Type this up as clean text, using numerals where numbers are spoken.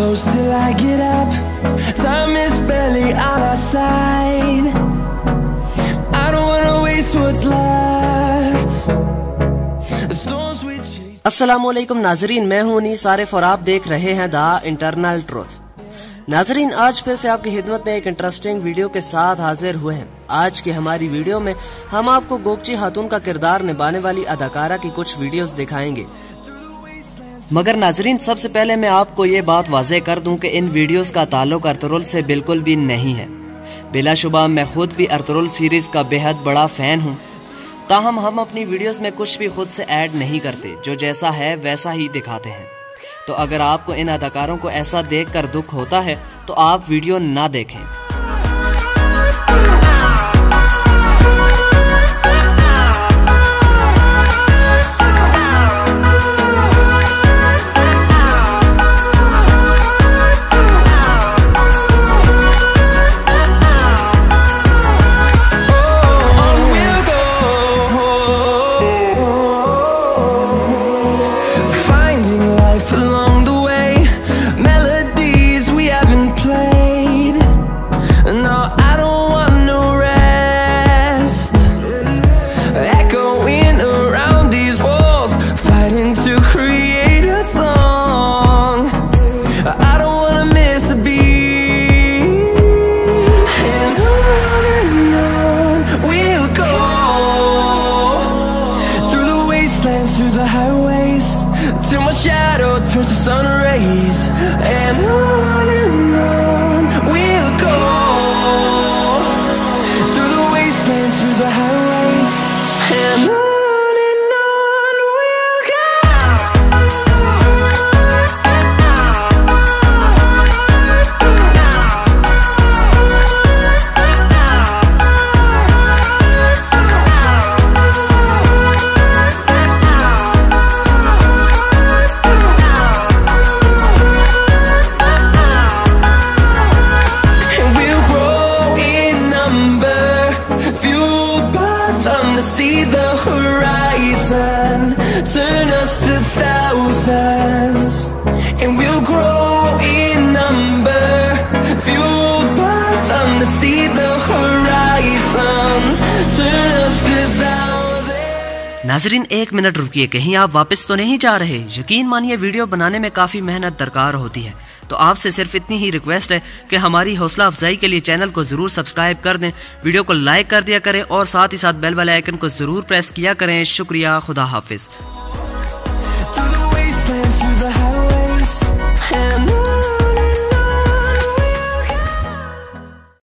close till I get up. Time is barely on our side. I don't wanna waste what's left. The storms we chase. अस्सलामुअलैकुम नाजरीन, मैं हूं उनीस आरिफ और आप देख रहे हैं द इंटरनल ट्रूथ। नाजरीन, आज फिर से आपकी खिदमत में एक इंटरेस्टिंग वीडियो के साथ हाजिर हुए हैं। आज की हमारी वीडियो में हम आपको गोकचे हातून का किरदार निभाने वाली अदाकारा की कुछ वीडियोस दिखाएंगे। मगर नाजरीन, सबसे पहले मैं आपको ये बात वाज़ेह कर दूं कि इन वीडियोस का ताल्लुक अर्तुगरुल से बिल्कुल भी नहीं है। बिलाशुबा मैं खुद भी अर्तुगरुल सीरीज का बेहद बड़ा फैन हूँ, ताहम हम अपनी वीडियोस में कुछ भी खुद से ऐड नहीं करते, जो जैसा है वैसा ही दिखाते हैं। तो अगर आपको इन अदाकारों को ऐसा देखकर दुख होता है तो आप वीडियो ना देखें। Till my shadow turns to sun rays, and on we'll go through the wastelands, through the highways, and on we'll go. See the horizon, turn us to thousands, and we'll grow in number, fueled by them to see the horizon, turn us to thousands. नाजरीन, एक minute रुकिए, कहीं आप वापस तो नहीं जा रहे? यकीन मानिए वीडियो बनाने में काफी मेहनत दरकार होती है, तो आपसे सिर्फ इतनी ही रिक्वेस्ट है कि हमारी हौसला अफजाई के लिए चैनल को जरूर सब्सक्राइब कर दें, वीडियो को लाइक कर दिया करें और साथ ही साथ बेल वाले आइकन को जरूर प्रेस किया करें। शुक्रिया, खुदा हाफिज।